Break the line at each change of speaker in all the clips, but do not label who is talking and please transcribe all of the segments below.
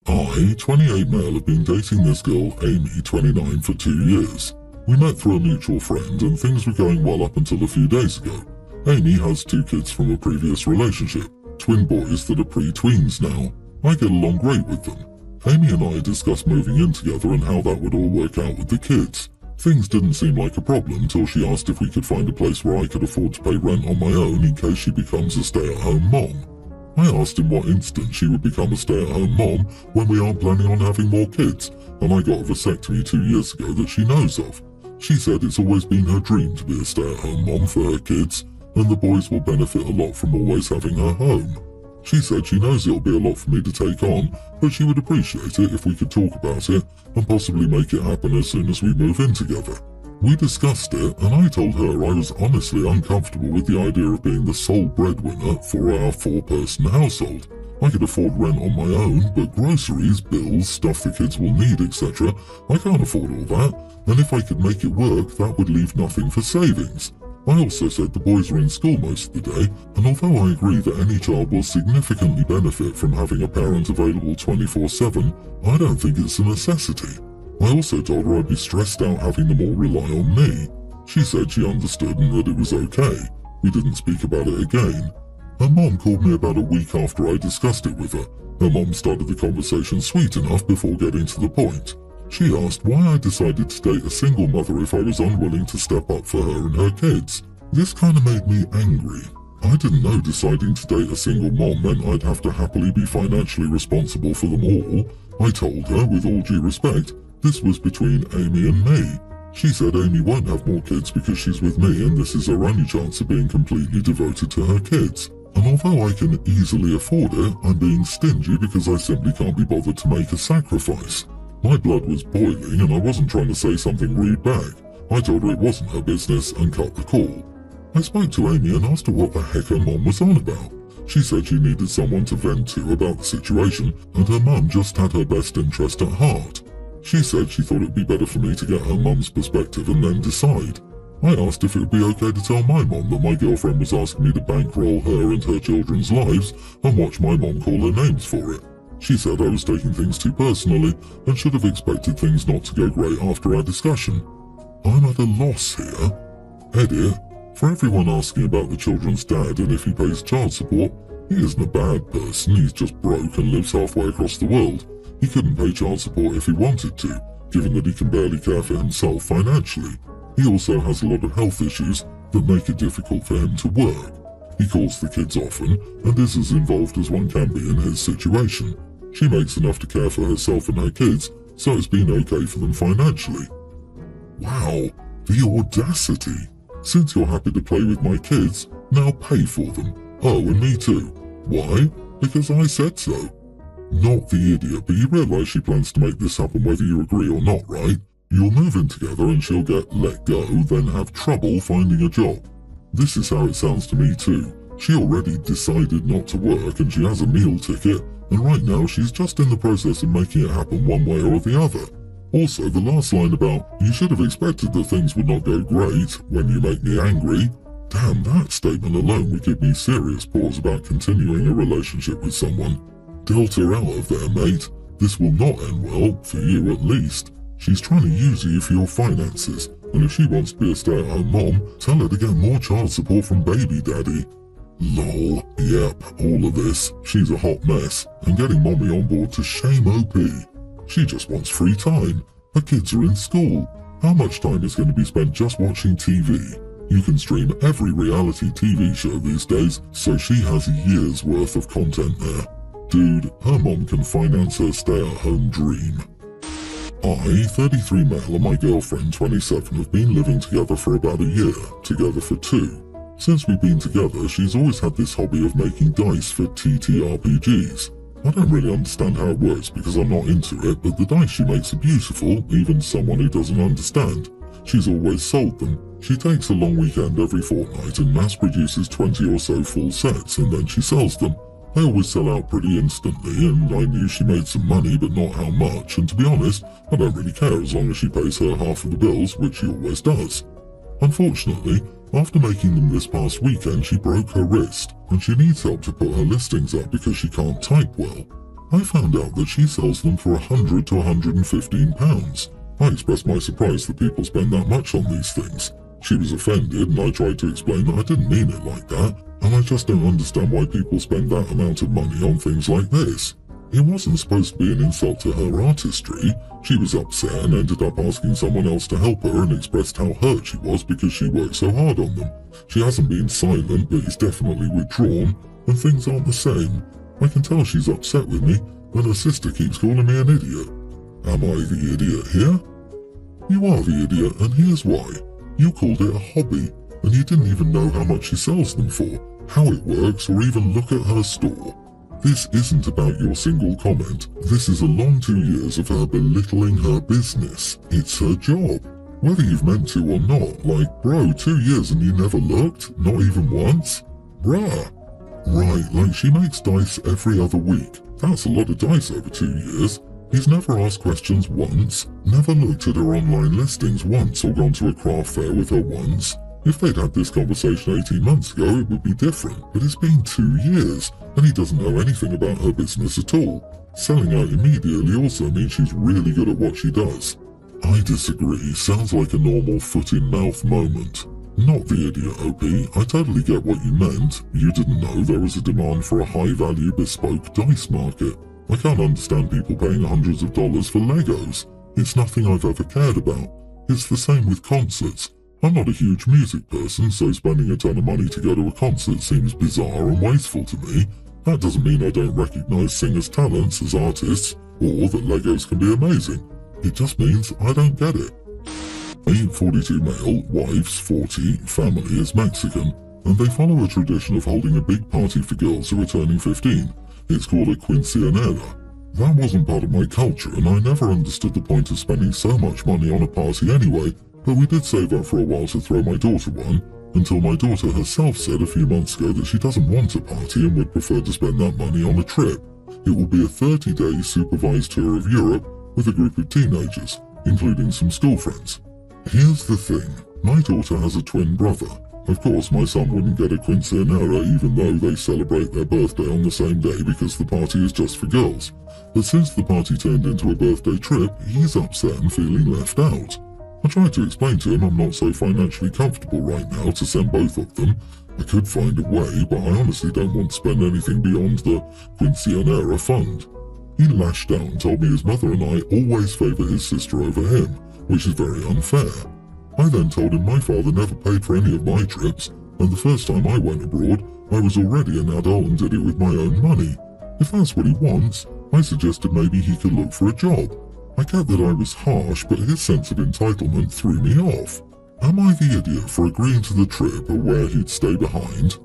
I, 28 male, have been dating this girl, Amy, 29, for 2 years. We met through a mutual friend and things were going well up until a few days ago. Amy has 2 kids from a previous relationship, twin boys that are pre-tweens now. I get along great with them. Amy and I discussed moving in together and how that would all work out with the kids. Things didn't seem like a problem till she asked if we could find a place where I could afford to pay rent on my own in case she becomes a stay-at-home mom. I asked in what instance she would become a stay-at-home mom when we aren't planning on having more kids, and I got a vasectomy 2 years ago that she knows of. She said it's always been her dream to be a stay-at-home mom for her kids, and the boys will benefit a lot from always having her home. She said she knows it'll be a lot for me to take on, but she would appreciate it if we could talk about it and possibly make it happen as soon as we move in together. We discussed it, and I told her I was honestly uncomfortable with the idea of being the sole breadwinner for our 4-person household. I could afford rent on my own, but groceries, bills, stuff the kids will need, etc., I can't afford all that, and if I could make it work, that would leave nothing for savings. I also said the boys are in school most of the day, and although I agree that any child will significantly benefit from having a parent available 24/7, I don't think it's a necessity. I also told her I'd be stressed out having them all rely on me. She said she understood and that it was okay. We didn't speak about it again. Her mom called me about a week after I discussed it with her. Her mom started the conversation sweet enough before getting to the point. She asked why I decided to date a single mother if I was unwilling to step up for her and her kids. This kind of made me angry. I didn't know deciding to date a single mom meant I'd have to happily be financially responsible for them all. I told her, with all due respect, this was between Amy and me. She said Amy won't have more kids because she's with me and this is her only chance of being completely devoted to her kids. And although I can easily afford it, I'm being stingy because I simply can't be bothered to make a sacrifice. My blood was boiling and I wasn't trying to say something rude back. I told her it wasn't her business and cut the call. I spoke to Amy and asked her what the heck her mom was on about. She said she needed someone to vent to about the situation and her mum just had her best interest at heart. She said she thought it'd be better for me to get her mum's perspective and then decide. I asked if it would be okay to tell my mom that my girlfriend was asking me to bankroll her and her children's lives and watch my mom call her names for it. She said I was taking things too personally and should have expected things not to go great after our discussion. I'm at a loss here. Edit. For everyone asking about the children's dad and if he pays child support, he isn't a bad person, he's just broke and lives halfway across the world. He couldn't pay child support if he wanted to, given that he can barely care for himself financially. He also has a lot of health issues that make it difficult for him to work. He calls the kids often and is as involved as one can be in his situation. She makes enough to care for herself and her kids, so it's been okay for them financially. Wow, the audacity! Since you're happy to play with my kids, now pay for them. Oh, and me too. Why? Because I said so. Not the idiot, but you realise she plans to make this happen whether you agree or not, right? You'll move in together and she'll get let go, then have trouble finding a job. This is how it sounds to me too. She already decided not to work and she has a meal ticket, and right now she's just in the process of making it happen one way or the other. Also, the last line about, you should have expected that things would not go great when you make me angry. Damn, that statement alone would give me serious pause about continuing a relationship with someone. Delta out of there, mate. This will not end well, for you at least. She's trying to use you for your finances, and if she wants to be a stay-at-home mom, tell her to get more child support from baby daddy. Lol, yep, all of this. She's a hot mess, and getting mommy on board to shame OP. She just wants free time. Her kids are in school. How much time is going to be spent just watching TV? You can stream every reality TV show these days, so she has a year's worth of content there. Dude, her mom can finance her stay-at-home dream. I, 33 male, and my girlfriend, 27, have been living together for about a year, together for 2. Since we've been together, she's always had this hobby of making dice for TTRPGs. I don't really understand how it works because I'm not into it, but the dice she makes are beautiful, even to someone who doesn't understand. She's always sold them. She takes a long weekend every fortnight and mass produces 20 or so full sets, and then she sells them. They always sell out pretty instantly, and I knew she made some money, but not how much, and to be honest, I don't really care as long as she pays her half of the bills, which she always does. Unfortunately, after making them this past weekend, she broke her wrist, and she needs help to put her listings up because she can't type well. I found out that she sells them for £100 to £115. I expressed my surprise that people spend that much on these things. She was offended and I tried to explain that I didn't mean it like that, and I just don't understand why people spend that amount of money on things like this. It wasn't supposed to be an insult to her artistry. She was upset and ended up asking someone else to help her and expressed how hurt she was because she worked so hard on them. She hasn't been silent, but is definitely withdrawn, and things aren't the same. I can tell she's upset with me, and her sister keeps calling me an idiot. Am I the idiot here? You are the idiot, and here's why. You called it a hobby, and you didn't even know how much she sells them for, how it works, or even look at her store. This isn't about your single comment. This is a long 2 years of her belittling her business. It's her job. Whether you've meant to or not, like, bro, 2 years and you never looked? Not even once? Bruh. Right, like she makes dice every other week. That's a lot of dice over 2 years. He's never asked questions once, never looked at her online listings once or gone to a craft fair with her once. If they'd had this conversation 18 months ago, it would be different, but it's been 2 years, and he doesn't know anything about her business at all. Selling out immediately also means she's really good at what she does. I disagree. Sounds like a normal foot-in-mouth moment. Not the idiot, OP. I totally get what you meant. You didn't know there was a demand for a high-value bespoke dice market. I can't understand people paying hundreds of dollars for Legos. It's nothing I've ever cared about. It's the same with concerts. I'm not a huge music person, so spending a ton of money to go to a concert seems bizarre and wasteful to me. That doesn't mean I don't recognize singers' talents as artists, or that Legos can be amazing. It just means I don't get it. 42 male, wives 40, family is Mexican, and they follow a tradition of holding a big party for girls who are turning 15. It's called a quinceañera. That wasn't part of my culture, and I never understood the point of spending so much money on a party anyway, but we did save up for a while to throw my daughter one, until my daughter herself said a few months ago that she doesn't want a party and would prefer to spend that money on a trip. It will be a 30-day supervised tour of Europe with a group of teenagers, including some school friends. Here's the thing, my daughter has a twin brother. Of course, my son wouldn't get a quinceañera even though they celebrate their birthday on the same day because the party is just for girls. But since the party turned into a birthday trip, he's upset and feeling left out. I tried to explain to him I'm not so financially comfortable right now to send both of them. I could find a way, but I honestly don't want to spend anything beyond the quinceañera fund. He lashed out and told me his mother and I always favour his sister over him, which is very unfair. I then told him my father never paid for any of my trips, and the first time I went abroad, I was already an adult and did it with my own money. If that's what he wants, I suggested maybe he could look for a job. I get that I was harsh, but his sense of entitlement threw me off. Am I the idiot for agreeing to the trip or where he'd stay behind?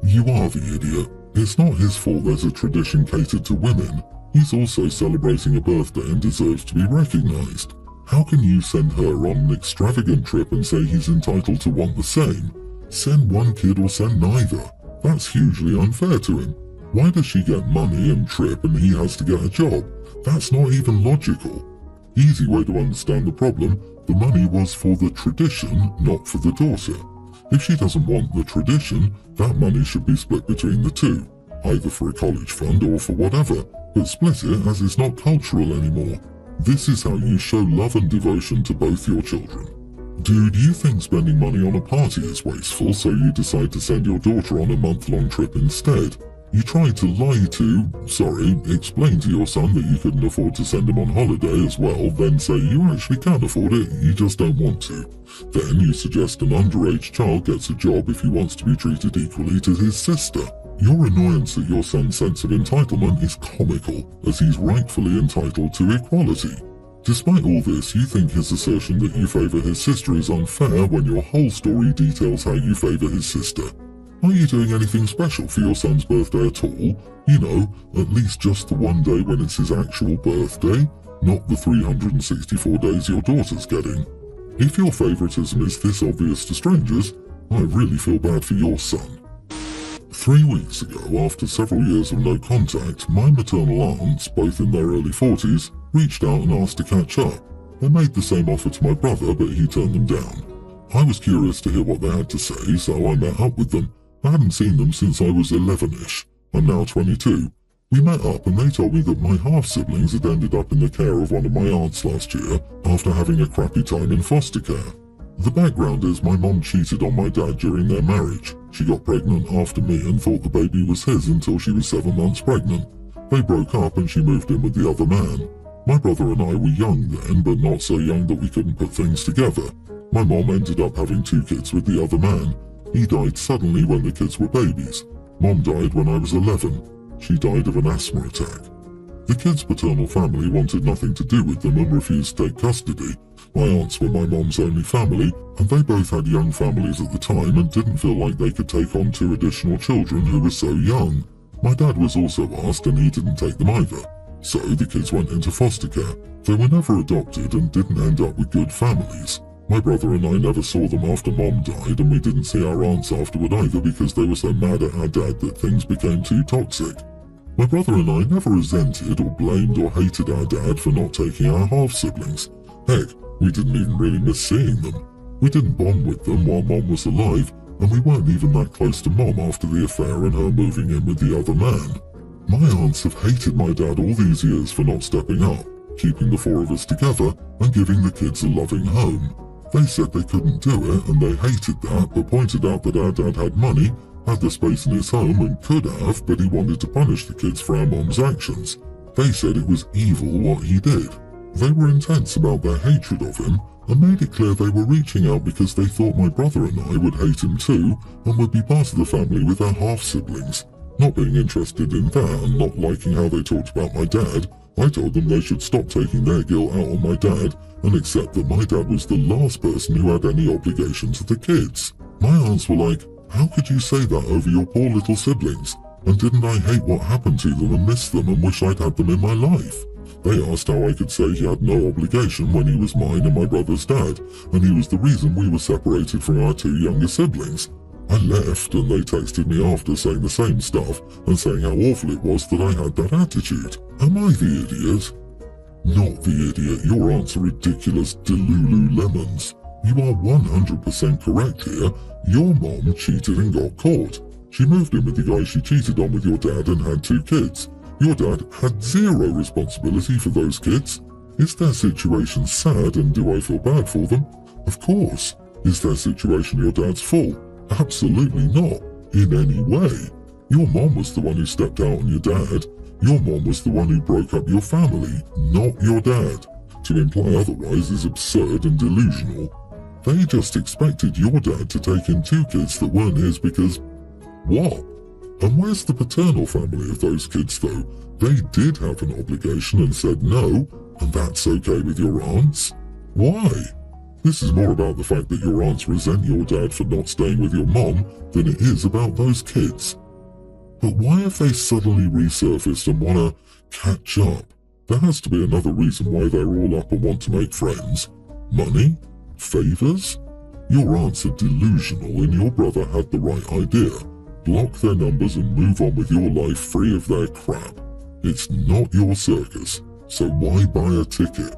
You are the idiot. It's not his fault there's a tradition catered to women. He's also celebrating a birthday and deserves to be recognised. How can you send her on an extravagant trip and say he's entitled to want the same? Send one kid or send neither. That's hugely unfair to him. Why does she get money and trip and he has to get a job? That's not even logical. Easy way to understand the problem, the money was for the tradition, not for the daughter. If she doesn't want the tradition, that money should be split between the two, either for a college fund or for whatever, but split it as it's not cultural anymore. This is how you show love and devotion to both your children. Dude, you think spending money on a party is wasteful, so you decide to send your daughter on a month-long trip instead. You tried to explain to your son that you couldn't afford to send him on holiday as well, then say you actually can afford it, you just don't want to. Then you suggest an underage child gets a job if he wants to be treated equally to his sister. Your annoyance at your son's sense of entitlement is comical, as he's rightfully entitled to equality. Despite all this, you think his assertion that you favour his sister is unfair when your whole story details how you favour his sister. Are you doing anything special for your son's birthday at all? You know, at least just the one day when it's his actual birthday, not the 364 days your daughter's getting. If your favouritism is this obvious to strangers, I really feel bad for your son. 3 weeks ago, after several years of no contact, my maternal aunts, both in their early 40s, reached out and asked to catch up. They made the same offer to my brother, but he turned them down. I was curious to hear what they had to say, so I met up with them. I hadn't seen them since I was 11-ish. I'm now 22. We met up and they told me that my half-siblings had ended up in the care of one of my aunts last year after having a crappy time in foster care. The background is my mom cheated on my dad during their marriage. She got pregnant after me and thought the baby was his until she was 7 months pregnant. They broke up and she moved in with the other man. My brother and I were young then, but not so young that we couldn't put things together. My mom ended up having 2 kids with the other man. He died suddenly when the kids were babies. Mom died when I was 11. She died of an asthma attack. The kids' paternal family wanted nothing to do with them and refused to take custody. My aunts were my mom's only family, and they both had young families at the time and didn't feel like they could take on 2 additional children who were so young. My dad was also asked and he didn't take them either. So the kids went into foster care. They were never adopted and didn't end up with good families. My brother and I never saw them after Mom died, and we didn't see our aunts afterward either because they were so mad at our dad that things became too toxic. My brother and I never resented or blamed or hated our dad for not taking our half-siblings. Heck, we didn't even really miss seeing them. We didn't bond with them while Mom was alive, and we weren't even that close to Mom after the affair and her moving in with the other man. My aunts have hated my dad all these years for not stepping up, keeping the 4 of us together and giving the kids a loving home. They said they couldn't do it and they hated that, but pointed out that our dad had money, had the space in his home and could have, but he wanted to punish the kids for our mom's actions. They said it was evil what he did. They were intense about their hatred of him and made it clear they were reaching out because they thought my brother and I would hate him too and would be part of the family with our half-siblings. Not being interested in that and not liking how they talked about my dad, I told them they should stop taking their guilt out on my dad and accept that my dad was the last person who had any obligation to the kids. My aunts were like, "How could you say that over your poor little siblings? And didn't I hate what happened to them and miss them and wish I'd had them in my life?" They asked how I could say he had no obligation when he was mine and my brother's dad, and he was the reason we were separated from our 2 younger siblings. I left and they texted me after saying the same stuff and saying how awful it was that I had that attitude. Am I the idiot? Not the idiot. Your aunts are ridiculous delulu lemons. You are 100% correct here. Your mom cheated and got caught. She moved in with the guy she cheated on with your dad and had 2 kids. Your dad had 0 responsibility for those kids. Is their situation sad and do I feel bad for them? Of course. Is their situation your dad's fault? Absolutely not. In any way. Your mom was the one who stepped out on your dad. Your mom was the one who broke up your family, not your dad. To imply otherwise is absurd and delusional. They just expected your dad to take in 2 kids that weren't his because... what? And where's the paternal family of those kids though? They did have an obligation and said no, and that's okay with your aunts? Why? This is more about the fact that your aunts resent your dad for not staying with your mom than it is about those kids. But why have they suddenly resurfaced and want to catch up? There has to be another reason why they're all up and want to make friends. Money? Favours? Your aunts are delusional and your brother had the right idea. Block their numbers and move on with your life free of their crap. It's not your circus, so why buy a ticket?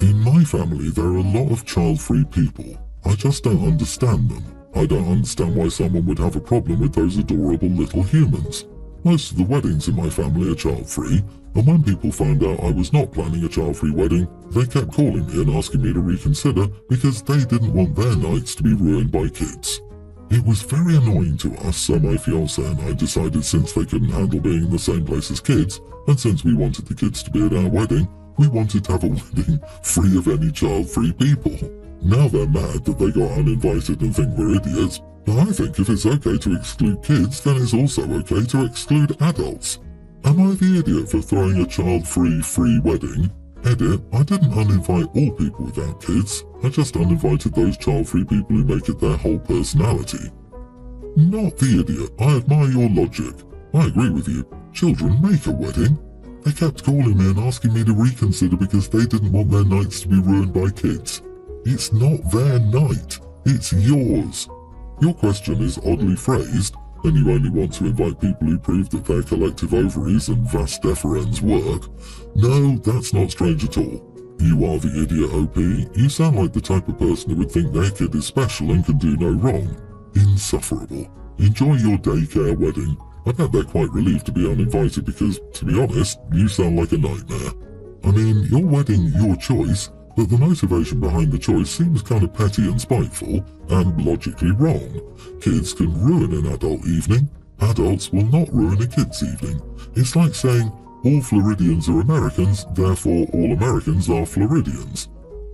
In my family, there are a lot of child-free people. I just don't understand them. I don't understand why someone would have a problem with those adorable little humans. Most of the weddings in my family are child-free, and when people found out I was not planning a child-free wedding, they kept calling me and asking me to reconsider because they didn't want their nights to be ruined by kids. It was very annoying to us, so my fiancé and I decided since they couldn't handle being in the same place as kids, and since we wanted the kids to be at our wedding, we wanted to have a wedding free of any child-free people. Now they're mad that they got uninvited and think we're idiots, but I think if it's okay to exclude kids, then it's also okay to exclude adults. Am I the idiot for throwing a child-free free wedding? Edit, I didn't uninvite all people without kids, I just uninvited those child-free people who make it their whole personality. Not the idiot, I admire your logic. I agree with you, children make a wedding. They kept calling me and asking me to reconsider because they didn't want their nights to be ruined by kids. It's not their night, it's yours. Your question is oddly phrased, and you only want to invite people who prove that their collective ovaries and vas deferens work. No, that's not strange at all. You are the idiot, OP. You sound like the type of person who would think their kid is special and can do no wrong. Insufferable. Enjoy your daycare wedding. I bet they're quite relieved to be uninvited because, to be honest, you sound like a nightmare. I mean, your wedding, your choice, but the motivation behind the choice seems kind of petty and spiteful, and logically wrong. Kids can ruin an adult evening. Adults will not ruin a kid's evening. It's like saying, all Floridians are Americans, therefore all Americans are Floridians.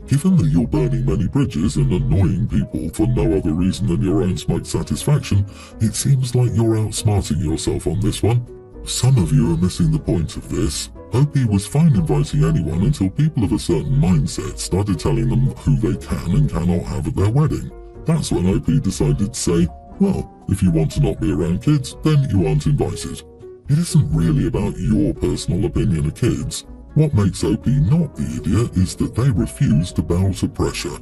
Given that you're burning many bridges and annoying people for no other reason than your own smug satisfaction, it seems like you're outsmarting yourself on this one. Some of you are missing the point of this. Opie was fine inviting anyone until people of a certain mindset started telling them who they can and cannot have at their wedding. That's when Opie decided to say, well, if you want to not be around kids, then you aren't invited. It isn't really about your personal opinion of kids. What makes Opie not the idiot is that they refuse to bow to pressure.